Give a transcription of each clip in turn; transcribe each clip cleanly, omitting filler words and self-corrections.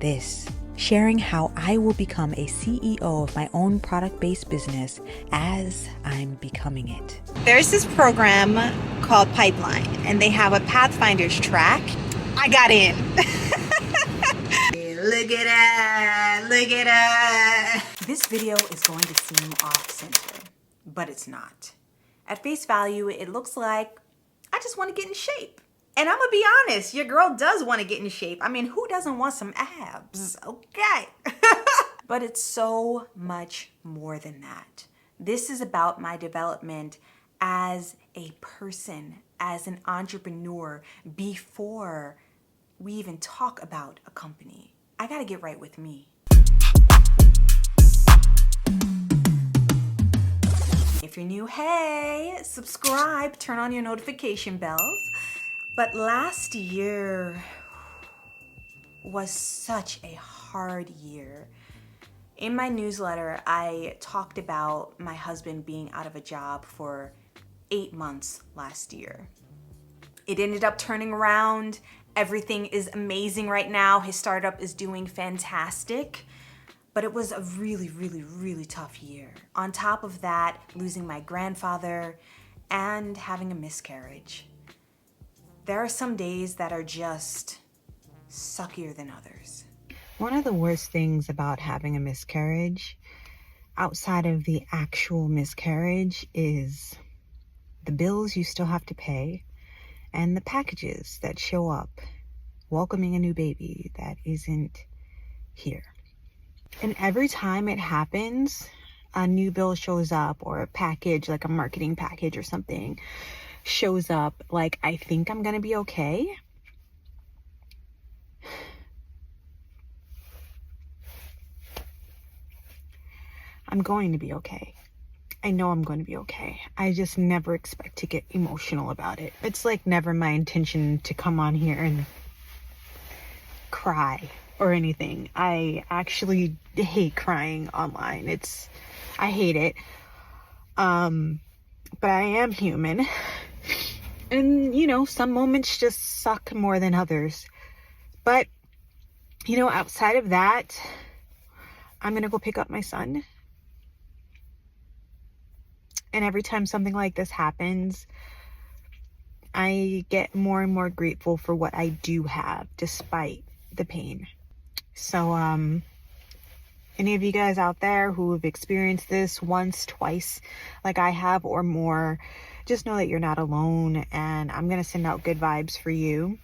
this, sharing how I will become a CEO of my own product-based business as I'm becoming it. There's this program called Pipeline, and they have a Pathfinders track. I got in. Look at that, look at that. This video is going to seem off-center, but it's not. At face value, it looks like I just want to get in shape. And I'm gonna be honest, your girl does want to get in shape. I mean, who doesn't want some abs? Okay. But it's so much more than that. This is about my development as a person, as an entrepreneur, before we even talk about a company. I gotta get right with me. If you're new, hey, subscribe, turn on your notification bells. But last year was such a hard year. In my newsletter, I talked about my husband being out of a job for 8 months last year. It ended up turning around. Everything is amazing right now. His startup is doing fantastic. But it was a really, really, really tough year. On top of that, losing my grandfather and having a miscarriage. There are some days that are just suckier than others. One of the worst things about having a miscarriage, outside of the actual miscarriage, is the bills you still have to pay and the packages that show up welcoming a new baby that isn't here. And every time it happens, a new bill shows up, or a package, like a marketing package or something, shows up, like, I think I'm gonna be okay. I'm going to be okay. I know I'm going to be okay. I just never expect to get emotional about it. It's like never my intention to come on here and cry or anything. I actually hate crying online. I hate it. But I am human. And, you know, some moments just suck more than others. But, you know, outside of that, I'm going to go pick up my son. And every time something like this happens, I get more and more grateful for what I do have, despite the pain. So, any of you guys out there who have experienced this once, twice, like I have, or more, just know that you're not alone, and I'm gonna send out good vibes for you.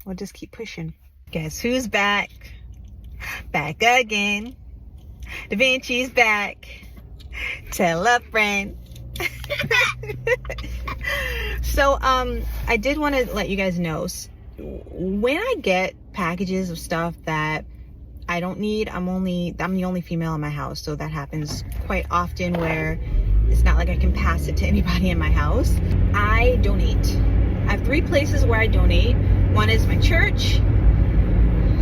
We'll just keep pushing. Guess who's back? Back again. Da Vinci's back. Tell a friend. So, I did want to let you guys know, when I get packages of stuff that I don't need, I'm the only female in my house, so that happens quite often, where it's not like I can pass it to anybody in my house. I donate. I have 3 places where I donate. One is my church,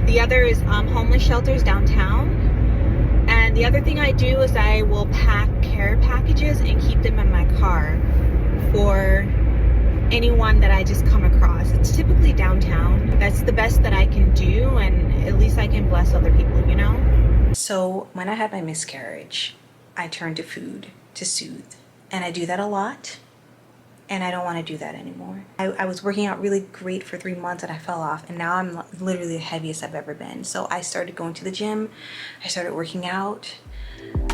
the other is homeless shelters downtown, and the other thing I do is I will pack care packages and keep them in my car for anyone that I just come across. It's typically downtown. That's the best that I can do, and at least I can bless other people, you know? So when I had my miscarriage, I turned to food to soothe. And I do that a lot, and I don't want to do that anymore. I was working out really great for 3 months and I fell off, and now I'm literally the heaviest I've ever been. So I started going to the gym, I started working out,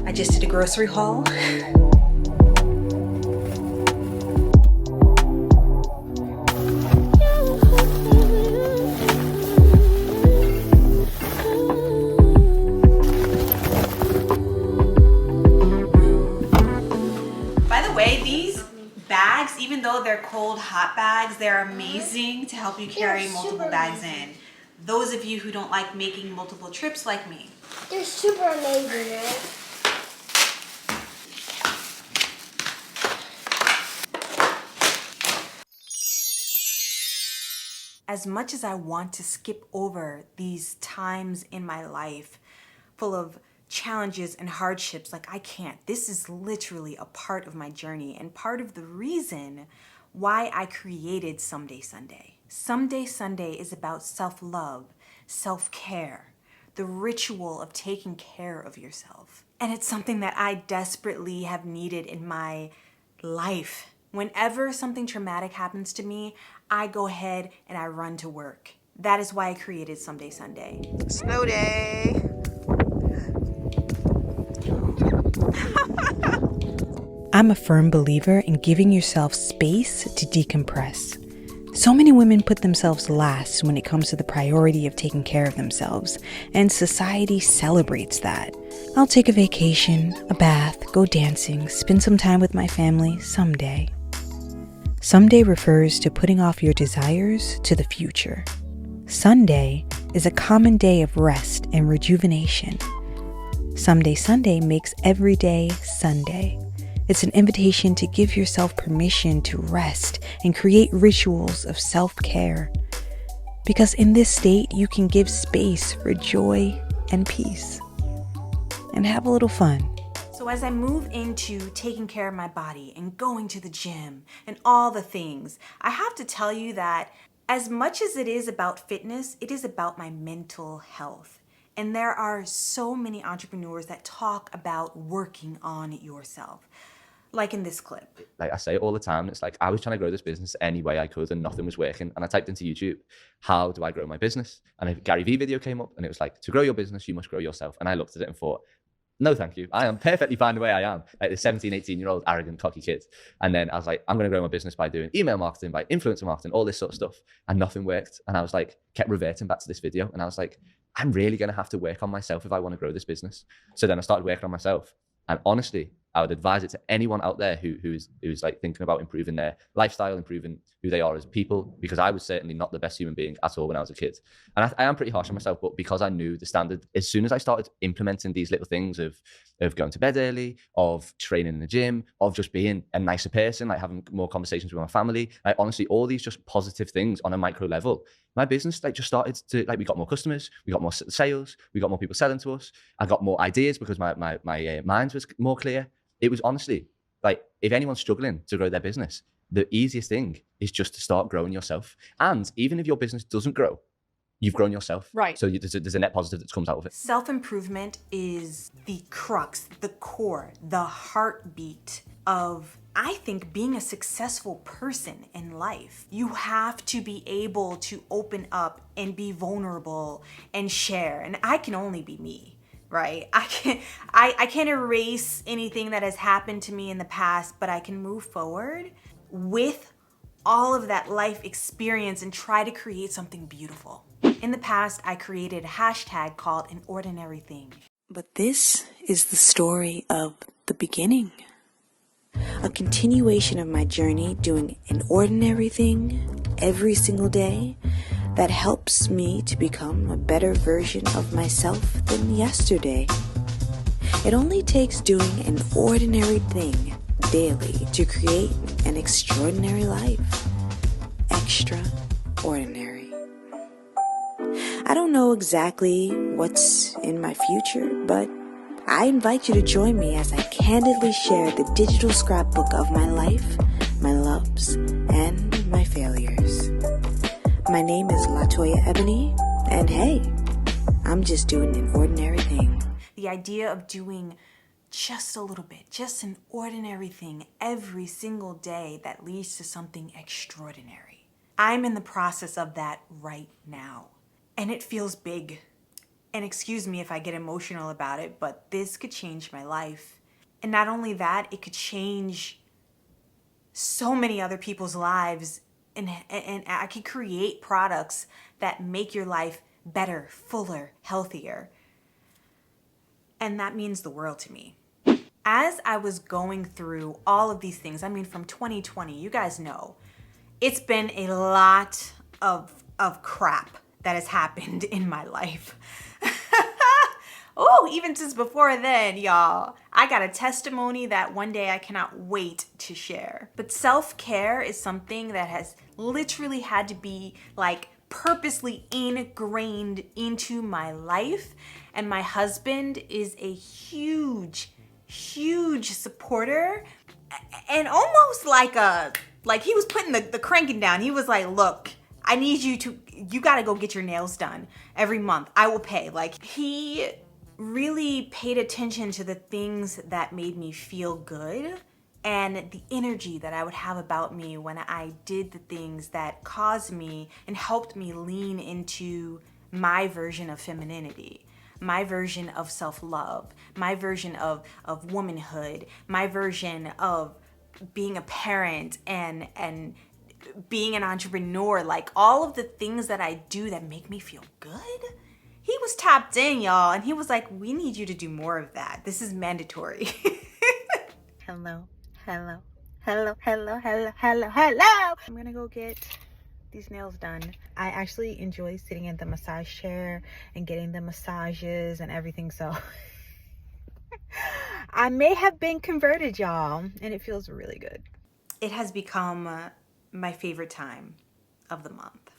I just did a grocery haul. Bags, even though they're cold hot bags, they're amazing to help you carry multiple bags in. Those of you who don't like making multiple trips like me. They're super amazing, right? As much as I want to skip over these times in my life full of challenges and hardships, like I can't. This is literally a part of my journey and part of the reason why I created Someday Sunday. Someday Sunday is about self-love, self-care, the ritual of taking care of yourself. And it's something that I desperately have needed in my life. Whenever something traumatic happens to me, I go ahead and I run to work. That is why I created Someday Sunday. Snow day. I'm a firm believer in giving yourself space to decompress. So many women put themselves last when it comes to the priority of taking care of themselves, and society celebrates that. I'll take a vacation, a bath, go dancing, spend some time with my family someday. Someday refers to putting off your desires to the future. Sunday is a common day of rest and rejuvenation. Someday Sunday makes every day Sunday. It's an invitation to give yourself permission to rest and create rituals of self-care. Because in this state, you can give space for joy and peace. And have a little fun. So as I move into taking care of my body and going to the gym and all the things, I have to tell you that as much as it is about fitness, it is about my mental health. And there are so many entrepreneurs that talk about working on yourself. Like in this clip. Like I say it all the time, it's like I was trying to grow this business any way I could and nothing was working. And I typed into YouTube, how do I grow my business? And a Gary Vee video came up and it was like, to grow your business, you must grow yourself. And I looked at it and thought, no, thank you. I am perfectly fine the way I am. Like the 17, 18-year-old arrogant, cocky kid. And then I was like, I'm going to grow my business by doing email marketing, by influencer marketing, all this sort of stuff. And nothing worked. And I was like, kept reverting back to this video. And I was like, I'm really going to have to work on myself if I want to grow this business. So then I started working on myself. And honestly, I would advise it to anyone out there who's like thinking about improving their lifestyle, improving who they are as people, because I was certainly not the best human being at all when I was a kid. And I am pretty harsh on myself, but because I knew the standard, as soon as I started implementing these little things of going to bed early, of training in the gym, of just being a nicer person, like having more conversations with my family, like honestly, all these just positive things on a micro level, my business like just started to, like, we got more customers, we got more sales, we got more people selling to us. I got more ideas because my mind was more clear. It was honestly like, if anyone's struggling to grow their business, the easiest thing is just to start growing yourself. And even if your business doesn't grow, you've grown yourself. Right. So there's a net positive that comes out of it. Self-improvement is the crux, the core, the heartbeat of, I think, being a successful person in life. You have to be able to open up and be vulnerable and share. And I can only be me. Right? I can't erase anything that has happened to me in the past, but I can move forward with all of that life experience and try to create something beautiful. In the past, I created a hashtag called An Ordinary Thing. But this is the story of the beginning. A continuation of my journey doing an ordinary thing every single day that helps me to become a better version of myself than yesterday. It only takes doing an ordinary thing daily to create an extraordinary life. Extraordinary. I don't know exactly what's in my future, but I invite you to join me as I candidly share the digital scrapbook of my life, my loves, and my failures. My name is LaToya Ebony, and hey, I'm just doing an ordinary thing. The idea of doing just a little bit, just an ordinary thing every single day that leads to something extraordinary. I'm in the process of that right now, and it feels big. And excuse me if I get emotional about it, but this could change my life. And not only that, it could change so many other people's lives. And I could create products that make your life better, fuller, healthier. And that means the world to me. As I was going through all of these things, I mean, from 2020, you guys know, it's been a lot of crap that has happened in my life. Oh, even since before then, y'all, I got a testimony that one day I cannot wait to share. But self-care is something that has literally had to be like purposely ingrained into my life. And my husband is a huge supporter, and almost like he was putting the cranking down. He was like, look, I need you gotta go get your nails done every month. I will pay. Like, he really paid attention to the things that made me feel good and the energy that I would have about me when I did the things that caused me and helped me lean into my version of femininity, my version of self-love, my version of womanhood, my version of being a parent and being an entrepreneur, like all of the things that I do that make me feel good. He was tapped in, y'all, and he was like, we need you to do more of that. This is mandatory. Hello. I'm gonna go get these nails done. I actually enjoy sitting in the massage chair and getting the massages and everything, so I may have been converted, y'all, and it feels really good. It has become my favorite time of the month.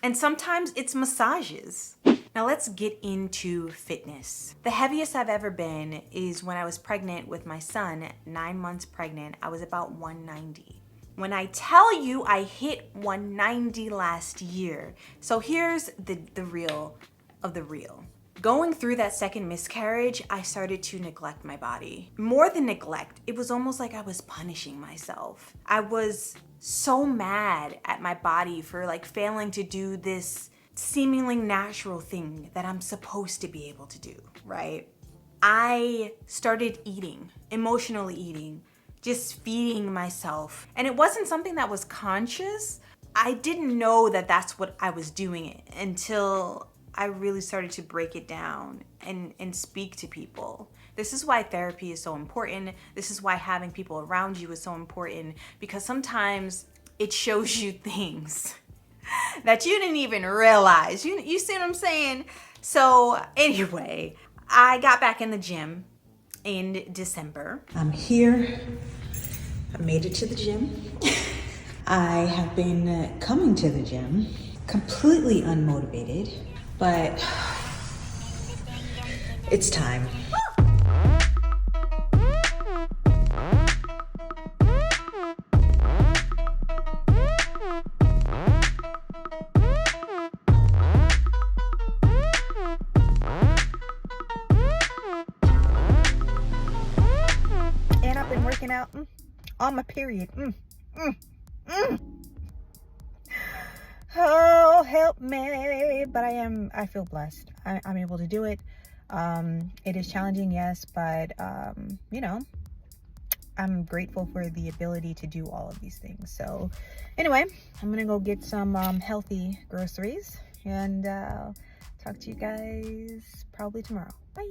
And sometimes it's massages. Now let's get into fitness. The heaviest I've ever been is when I was pregnant with my son, 9 months pregnant. I was about 190. When I tell you I hit 190 last year. So here's the real of the real. Going through that second miscarriage, I started to neglect my body. More than neglect, it was almost like I was punishing myself. I was so mad at my body for like failing to do this seemingly natural thing that I'm supposed to be able to do, right? I started eating, emotionally eating, just feeding myself. And it wasn't something that was conscious. I didn't know that that's what I was doing until I really started to break it down and speak to people. This is why therapy is so important. This is why having people around you is so important, because sometimes it shows you things that you didn't even realize. You see what I'm saying? So anyway, I got back in the gym in December. I'm here. I made it to the gym. I have been coming to the gym completely unmotivated, but it's time. And I've been working out on my period. Oh, help me. But I feel blessed. I'm able to do it. It is challenging, yes, but you know, I'm grateful for the ability to do all of these things. So anyway, I'm gonna go get some healthy groceries and talk to you guys probably tomorrow. Bye.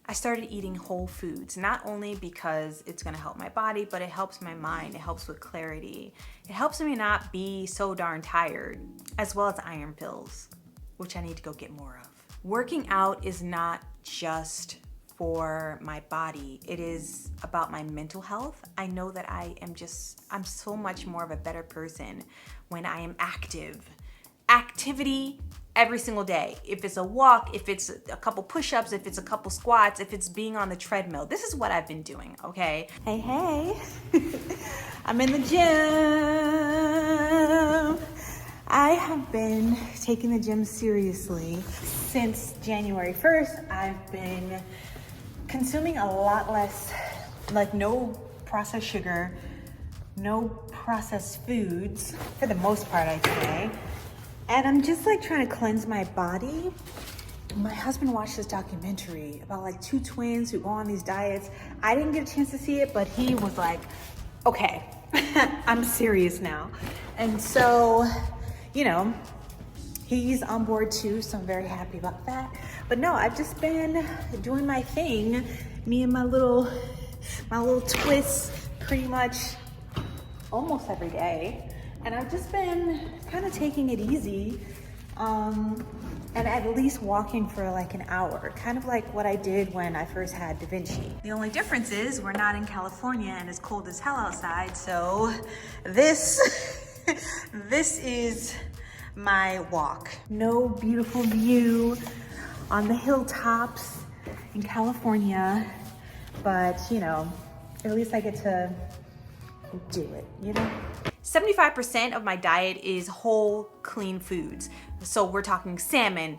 I started eating whole foods, not only because it's gonna help my body, but it helps my mind. It helps with clarity. It helps me not be so darn tired, as well as iron pills, which I need to go get more of. Working out is not just for my body. It is about my mental health. I know that I'm so much more of a better person when I am active. Activity every single day. If it's a walk, if it's a couple push-ups, if it's a couple squats, if it's being on the treadmill. This is what I've been doing, okay? Hey. I'm in the gym. I have been taking the gym seriously since January 1st. I've been consuming a lot less, like no processed sugar, no processed foods, for the most part, I'd say. And I'm just like trying to cleanse my body. My husband watched this documentary about like two twins who go on these diets. I didn't get a chance to see it, but he was like, okay, I'm serious now. And so, you know, he's on board too, so I'm very happy about that. But no, I've just been doing my thing, me and my little twists pretty much almost every day. And I've just been kind of taking it easy and at least walking for like an hour, kind of like what I did when I first had Da Vinci. The only difference is we're not in California and it's cold as hell outside, so this is my walk. No beautiful view on the hilltops in California, but you know, at least I get to do it, you know? 75% of my diet is whole, clean foods. So we're talking salmon,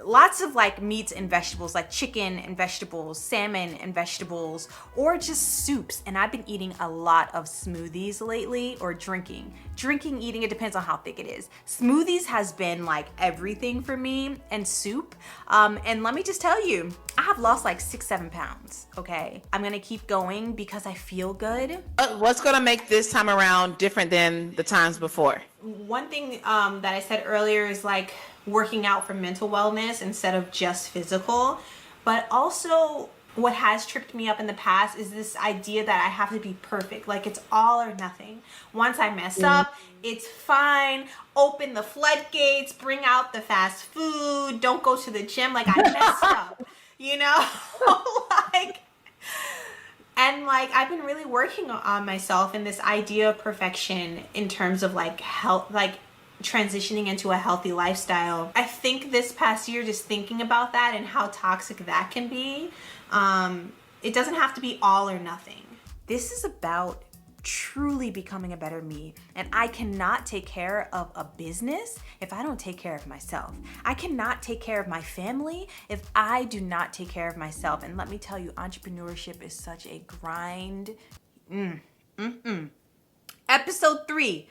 lots of like meats and vegetables, like chicken and vegetables, salmon and vegetables, or just soups. And I've been eating a lot of smoothies lately, or drinking, eating, it depends on how thick it is. Smoothies has been like everything for me, and soup. And let me just tell you, I have lost like 6-7 pounds, okay? I'm gonna keep going because I feel good. What's gonna make this time around different than the times before? One thing that I said earlier is like working out for mental wellness instead of just physical. But also what has tripped me up in the past is this idea that I have to be perfect. Like it's all or nothing. Once I mess up, it's fine. Open the floodgates, bring out the fast food, don't go to the gym. Like I messed up, you know? And like I've been really working on myself in this idea of perfection in terms of like health, like transitioning into a healthy lifestyle. I think this past year, just thinking about that and how toxic that can be, it doesn't have to be all or nothing. This is about truly becoming a better me, and I cannot take care of a business if I don't take care of myself. I cannot take care of my family if I do not take care of myself. And let me tell you, entrepreneurship is such a grind. Episode 3.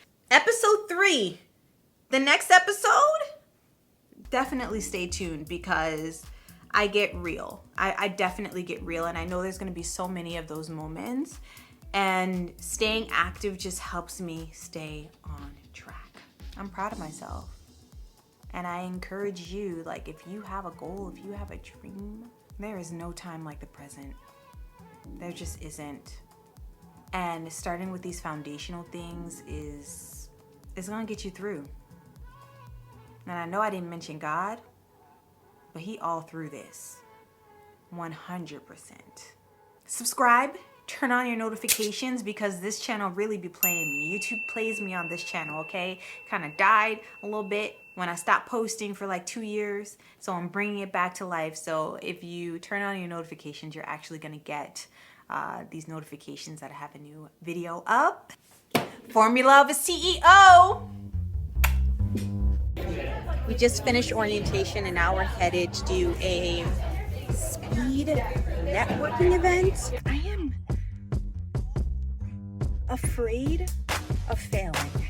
The next episode, definitely stay tuned because I get real. I definitely get real, and I know there's gonna be so many of those moments, and staying active just helps me stay on track. I'm proud of myself, and I encourage you, like if you have a goal, if you have a dream, there is no time like the present. There just isn't. And starting with these foundational things is gonna get you through. And I know I didn't mention God, but he all through this, 100%. Subscribe, turn on your notifications, because this channel really be playing me. YouTube plays me on this channel, okay? Kind of died a little bit when I stopped posting for like 2 years, so I'm bringing it back to life. So if you turn on your notifications, you're actually gonna get these notifications that I have a new video up. Formula of a CEO. We just finished orientation and now we're headed to do a speed networking event. I am afraid of failing.